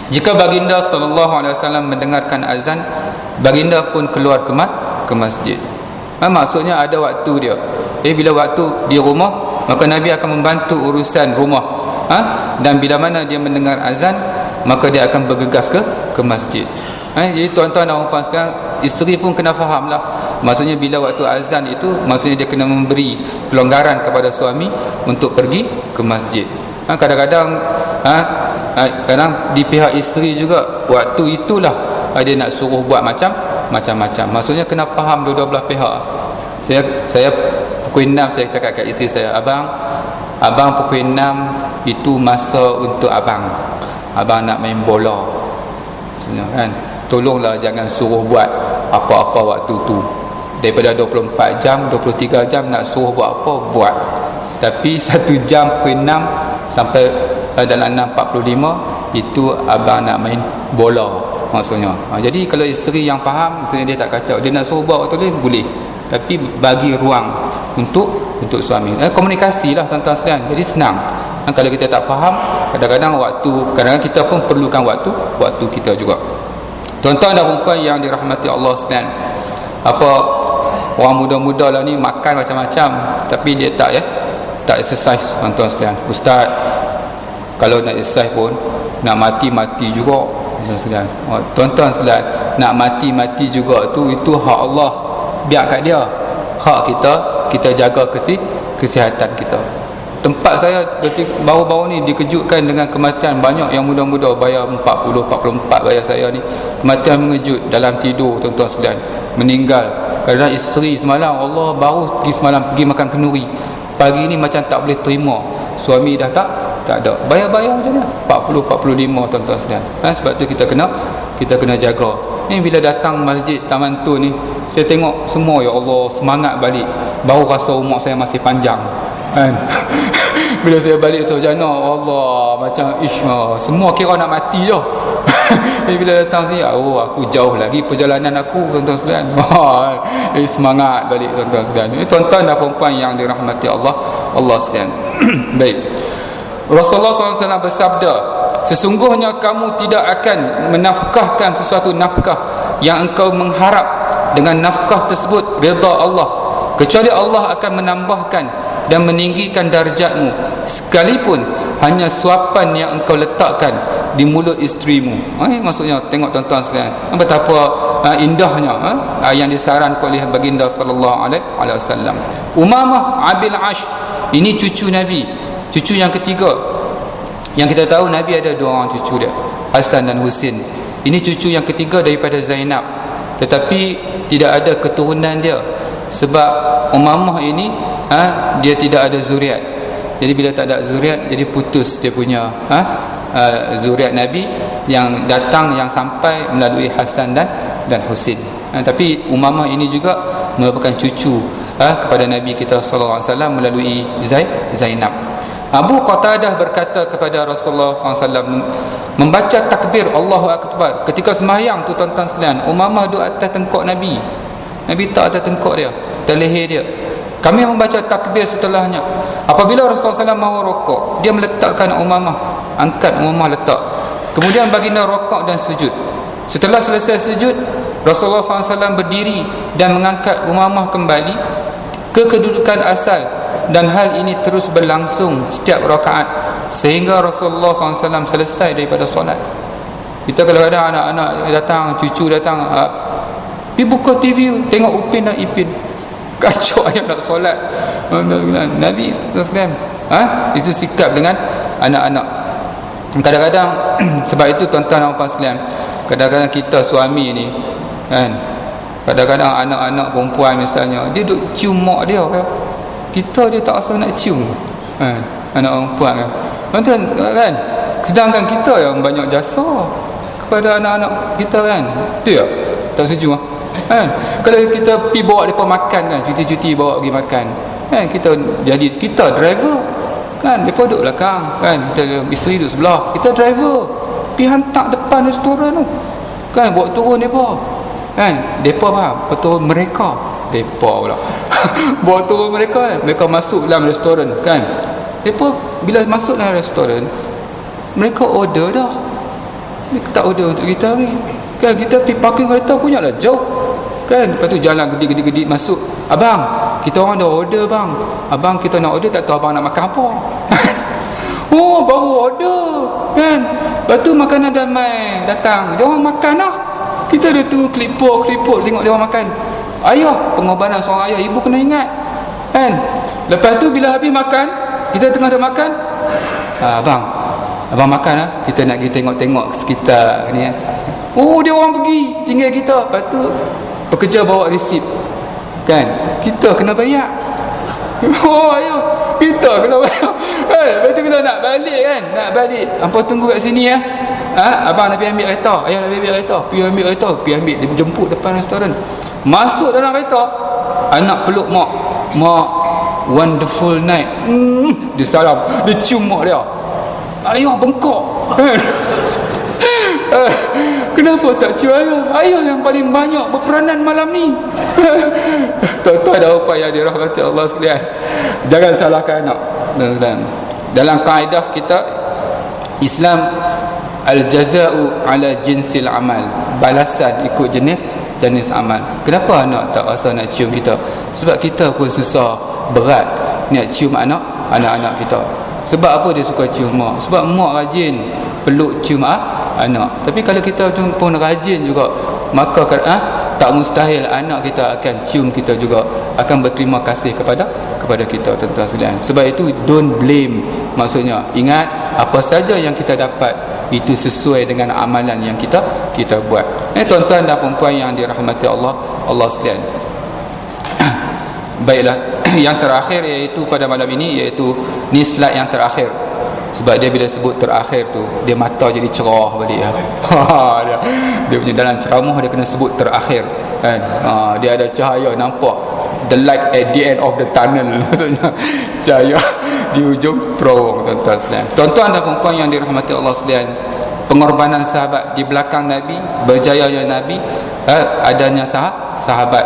Jika baginda SAW mendengarkan azan, baginda pun keluar ke masjid. Maksudnya ada waktu dia. Bila waktu di rumah, maka Nabi akan membantu urusan rumah. Dan bila mana dia mendengar azan, maka dia akan bergegas ke masjid. Jadi tuan-tuan dan puan sekarang, isteri pun kena faham lah. Maksudnya bila waktu azan itu, maksudnya dia kena memberi pelonggaran kepada suami untuk pergi ke masjid. Kadang-kadang kadang di pihak isteri juga, waktu itulah dia nak suruh buat macam-macam. Maksudnya kena faham dua-dua belah pihak. Saya pukul 6 saya cakap kat isteri saya, abang pukul 6 itu masa untuk abang nak main bola. Kan, tolonglah jangan suruh buat apa-apa waktu tu. Daripada 24 jam 23 jam nak suruh buat apa, buat. Tapi 1 jam pukul 6 sampai dalam 6.45 itu abang nak main bola maksudnya. Jadi kalau isteri yang faham, maksudnya dia tak kacau, dia nak suruh buat waktu tu boleh, tapi bagi ruang untuk suami. Komunikasi lah tuan-tuan sekalian. Jadi senang. Kalau kita tak faham, kadang-kadang kita pun perlukan waktu kita juga. Tuan-tuan dan puan yang dirahmati Allah sekalian, orang muda-muda lah ni makan macam-macam, tapi dia tak exercise. Tuan-tuan sekalian, ustaz kalau nak exercise pun nak mati-mati juga. Tuan-tuan sekalian, nak mati-mati juga itu hak Allah, biar kat dia. Hak kita jaga kesihatan kita. Tempat saya baru-baru ni dikejutkan dengan kematian banyak yang muda-muda, bayar 40-44 bayar saya ni. Kematian mengejut dalam tidur, tuan-tuan sekalian, meninggal. Kadang isteri semalam, Allah baru pergi makan kenduri, pagi ni macam tak boleh terima, suami dah tak ada, bayar-bayar macam mana 40-45 tuan-tuan sekalian. Sebab tu kita kena jaga. Bila datang masjid Taman Tun ni, saya tengok semua, ya Allah, semangat balik. Baru rasa umur saya masih panjang kan. Bila saya balik Sarjana, Allah, macam semua kira nak mati je. Tapi bila datang sini, aku jauh lagi perjalanan aku, tuan-tuan sekalian. Semangat balik, tuan-tuan sekalian. Tuan-tuan dan puan yang dirahmati Allah sekalian. Baik, Rasulullah SAW bersabda, sesungguhnya kamu tidak akan menafkahkan sesuatu nafkah yang engkau mengharap dengan nafkah tersebut redha Allah, kecuali Allah akan menambahkan dan meninggikan darjatmu, sekalipun hanya suapan yang engkau letakkan di mulut isterimu. Maksudnya tengok tuan-tuan sekalian, betapa indahnya yang disarankan oleh baginda sallallahu alaihi wasallam. Umamah Abil Ash, ini cucu Nabi, cucu yang ketiga. Yang kita tahu Nabi ada 2 orang cucu dia, Hasan dan Husin. Ini cucu yang ketiga daripada Zainab, tetapi tidak ada keturunan dia. Sebab Umamah ini dia tidak ada zuriat. Jadi bila tak ada zuriat, jadi putus dia punya zuriat Nabi yang datang, yang sampai melalui Hasan dan Husin. Tapi Umamah ini juga merupakan cucu kepada Nabi kita sallallahu alaihi wasallam melalui Zainab. Abu Qatadah berkata kepada Rasulullah SAW, membaca takbir Allahu Akbar ketika sembahyang tu, tuan-tuan sekalian, Umamah duduk atas tengkuk Nabi. Nabi tak atas tengkuk dia, atas leher dia. Kami membaca takbir setelahnya. Apabila Rasulullah SAW mahu rokok, dia meletakkan Umamah, angkat Umamah letak. Kemudian baginda rokok dan sujud. Setelah selesai sujud, Rasulullah SAW berdiri dan mengangkat Umamah kembali ke kedudukan asal, dan hal ini terus berlangsung setiap rakaat sehingga Rasulullah SAW selesai daripada solat. Kita kadang-kadang anak-anak datang, cucu datang, pergi buka TV tengok Upin dan Ipin, kacau ayat nak solat. Nabi SAW itu sikap dengan anak-anak. Kadang-kadang sebab itu tuan-tuan dan puan sekalian, kadang-kadang kita suami ni kan, kadang-kadang anak-anak perempuan misalnya, dia duk cium mak dia kan, kita dia tak rasa nak cium anak perempuan kan, kan? Sedangkan kita yang banyak jasa kepada anak-anak kita kan, betul tak? Tak setuju kan? Kalau kita pergi bawa mereka makan kan, cuti-cuti bawa pergi makan kan, kita driver kan, mereka duduk belakang kan, kita isteri duduk sebelah, kita driver pergi hantar depan depan restoran tu. Kan bawa turun depa. Kan? Depa faham? Turun mereka. Depa pula. Bawa turun mereka kan. Mereka masuk dalam restoran kan. Depa bila masuk dalam restoran, mereka order dah. Mereka tak order untuk kita lagi. Kan kita pergi parking kereta punya lah jauh. Kan? Lepas tu jalan gedi masuk. Abang, kita orang dah order bang. Abang kita nak order, tak tahu abang nak makan apa. Oh, baru order. Kan? Lepas tu makanan dah mai datang. Dia orang makan lah. Kita dah tu kelipuk tengok dia orang makan. Ayah, pengorbanan seorang ayah, ibu kena ingat. Kan? Lepas tu bila habis makan, kita tengah dah makan. Abang makan lah. Kita nak pergi tengok-tengok sekitar ni kan. Oh, dia orang pergi tinggal kita. Lepas tu pekerja bawa resip. Kan? Kita kena bayar. Oh, ayah, kita kena bayar. Lepas tu kita nak balik kan. Nak balik. Hampa tunggu kat sini ya. Abang nak pergi ambil kereta. Ayah nak pergi ambil kereta. Pergi ambil. Dia jemput depan restoran. Masuk dalam kereta. Anak peluk mak. Mak, wonderful night. Dia salam. Dia cium mak dia. Ayah bengkok. Kenapa tak cium ayah? Ayah yang paling banyak berperanan malam ni. Tuan-tuan dan puan yang dirahmati Allah sekalian, jangan salahkan anak. Dalam kaedah kita Islam, al-jaza'u ala jinsil amal, balasan ikut jenis amal. Kenapa anak tak rasa nak cium kita? Sebab kita pun susah berat nak cium anak-anak kita. Sebab apa dia suka cium mak? Sebab mak rajin peluk cium anak. Tapi kalau kita pun rajin juga, maka tak mustahil anak kita akan cium kita juga, akan berterima kasih kepada kita, tuan-tuan sekalian. Sebab itu don't blame. Maksudnya ingat, apa saja yang kita dapat itu sesuai dengan amalan yang kita buat. Tuan-tuan dan puan yang dirahmati Allah sekalian. Baiklah, yang terakhir iaitu pada malam ini, iaitu ni slide yang terakhir. Sebab dia bila sebut terakhir tu, dia mata jadi cerah balik. Dia punya dalam ceramah dia kena sebut terakhir kan. Dia ada cahaya, nampak the light at the end of the tunnel. Maksudnya cahaya di ujung terowong, tuan-tuan sekalian. Tuan-tuan dan puan yang dirahmati Allah sekalian, pengorbanan sahabat di belakang Nabi, berjayanya Nabi, adanya sahabat.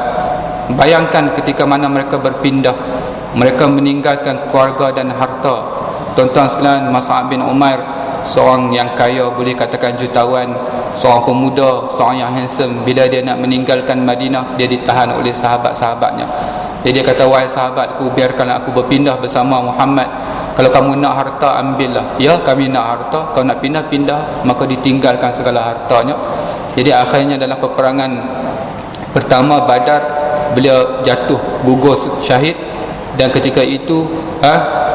Bayangkan ketika mana mereka berpindah, mereka meninggalkan keluarga dan harta. Tuan-tuan sekalian, Mus'ab bin Umair, seorang yang kaya, boleh katakan jutawan, seorang pemuda, seorang yang handsome, bila dia nak meninggalkan Madinah, dia ditahan oleh sahabat-sahabatnya. Jadi dia kata, wahai sahabatku, biarkanlah aku berpindah bersama Muhammad. Kalau kamu nak harta, ambillah. Ya, kami nak harta. Kau nak pindah, maka ditinggalkan segala hartanya. Jadi akhirnya dalam peperangan pertama Badar, beliau jatuh gugur syahid. Dan ketika itu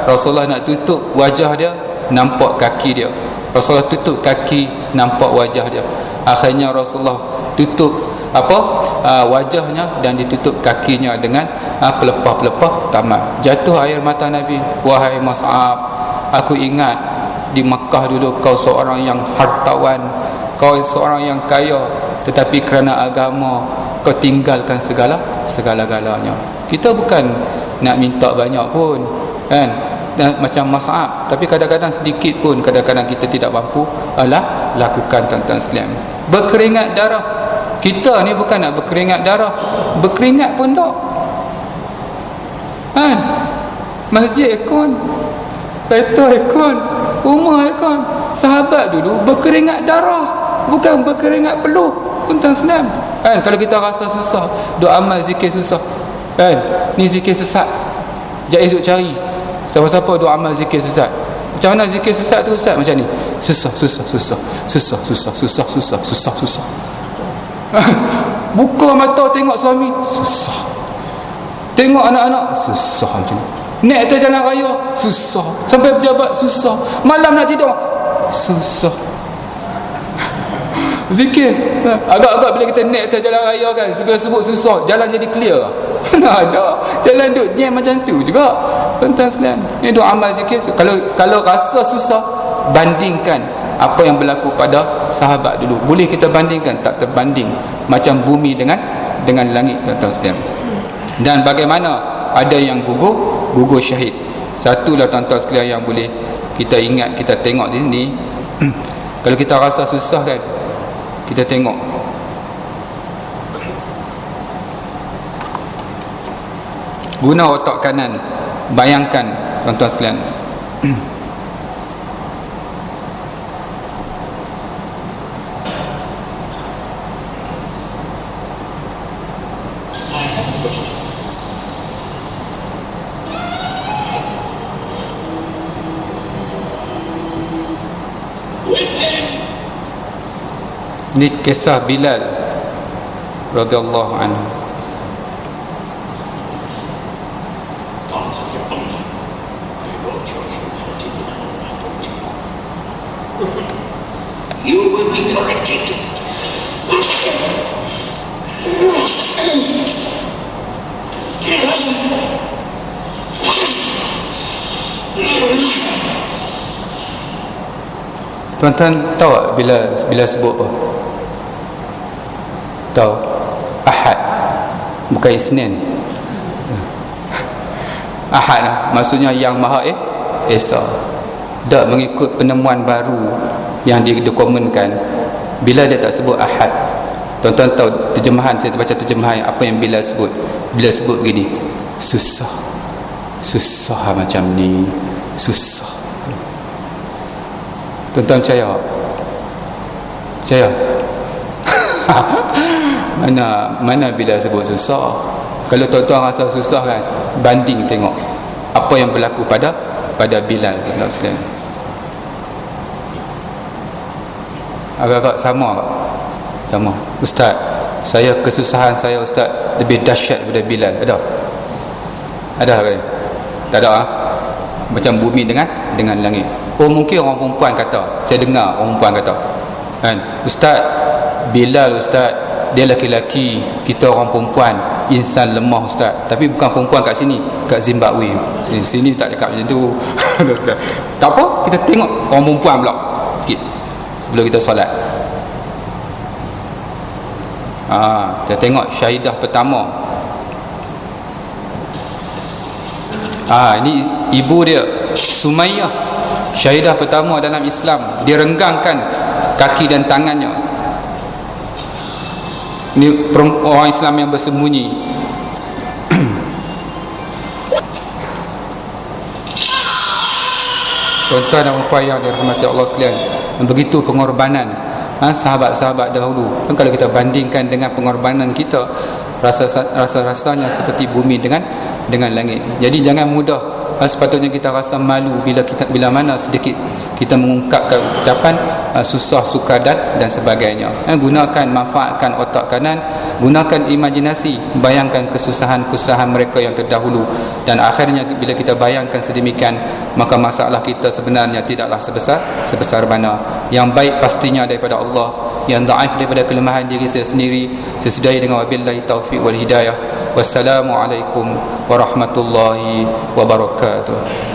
Rasulullah nak tutup wajah dia, nampak kaki dia. Rasulullah tutup kaki, nampak wajah dia. Akhirnya Rasulullah tutup wajahnya dan ditutup kakinya dengan pelepah-pelepah tamat. Jatuh air mata Nabi. Wahai Mus'ab, aku ingat di Makkah dulu kau seorang yang hartawan, kau seorang yang kaya, tetapi kerana agama kau tinggalkan segala-galanya. Kita bukan nak minta banyak pun kan, macam Mus'ab, tapi kadang-kadang sedikit pun kadang-kadang kita tidak mampu lakukan, tuan-tuan sekalian. Berkeringat darah, kita ni bukan nak berkeringat darah, berkeringat pun tak kan. Masjid ikon, kereta ikon, rumah ikon. Sahabat dulu berkeringat darah, bukan berkeringat peluh, tuan-tuan sekalian kan. Kalau kita rasa susah, doa amal zikir susah kan, ni zikir sesat, Jaiz duk cari siapa-siapa doa amal zikir sesat. Macam mana zikir sesat tu Ustaz? Macam ni, susah. Buka mata tengok suami, susah. Tengok anak-anak, susah. Macam ni, naik atas jalan raya, susah. Sampai pejabat, susah. Malam nak tidur, susah. Zikir agak-agak bila kita naik atas jalan raya kan, sebut susah, jalan jadi clear. Mana ada jalan duk jam macam tu juga, tuan-tuan sekalian. Ini doa amal zikir. Kalau rasa susah, bandingkan apa yang berlaku pada sahabat dulu. Boleh kita bandingkan? Tak terbanding. Macam bumi dengan langit, tuan-tuan sekalian. Dan bagaimana ada yang gugur syahid. Satulah tuan-tuan sekalian yang boleh kita ingat, kita tengok di sini. Kalau kita rasa susah kan, Kita tengok guna otak kanan. Bayangkan tuan-tuan sekalian, ini kisah Bilal radhiyallahu anhu. You will be corrected. Tuan-tuan tahu tak bila sebut apa? Tahu? Ahad, bukan Isnin. Ahad lah, maksudnya yang Maha Esa. Tak mengikut penemuan baru yang dikomenkan. Bila dia tak sebut Ahad, tuan-tuan tahu terjemahan, saya baca terjemahan apa yang Bila sebut. Bila sebut begini, susah macam ni, susah. Tuan-tuan percaya? Percaya? Mana Bila sebut susah? Kalau tuan-tuan rasa susah kan, banding tengok apa yang berlaku pada Bilal, tuan-tuan sekalian. Agak-agak sama tak? Sama. Ustaz, kesusahan saya Ustaz lebih dahsyat daripada Bilal. Ada ke? Tak ada. Macam bumi dengan langit. Oh, mungkin orang perempuan kata, saya dengar orang perempuan kata kan, Ustaz, Bilal Ustaz, dia laki-laki, kita orang perempuan, insan lemah Ustaz. Tapi bukan perempuan kat sini, kat Zimbabwe. Sini tak cakap macam tu. Tak apa, kita tengok orang perempuan pula sikit sebelum kita solat. Kita tengok syahidah pertama. Ini ibu dia, Sumayyah, syahidah pertama dalam Islam. Dia renggangkan kaki dan tangannya. Ini orang Islam yang bersembunyi. Tuan-tuan dan puan yang dirahmati Allah sekalian, begitu pengorbanan sahabat-sahabat dahulu. Kalau kita bandingkan dengan pengorbanan kita, rasa-rasanya seperti bumi dengan langit. Jadi jangan mudah sepatutnya kita rasa malu bila mana sedikit kita mengungkapkan ucapan susah, sukar dan sebagainya. Gunakan, manfaatkan otak kanan, gunakan imajinasi, bayangkan kesusahan mereka yang terdahulu, dan akhirnya bila kita bayangkan sedemikian, maka masalah kita sebenarnya tidaklah sebesar mana. Yang baik pastinya daripada Allah, yang dhaif daripada kelemahan diri saya sendiri. Saya sudahi dengan wabillahi taufiq wal hidayah. Wassalamualaikum warahmatullahi wabarakatuh.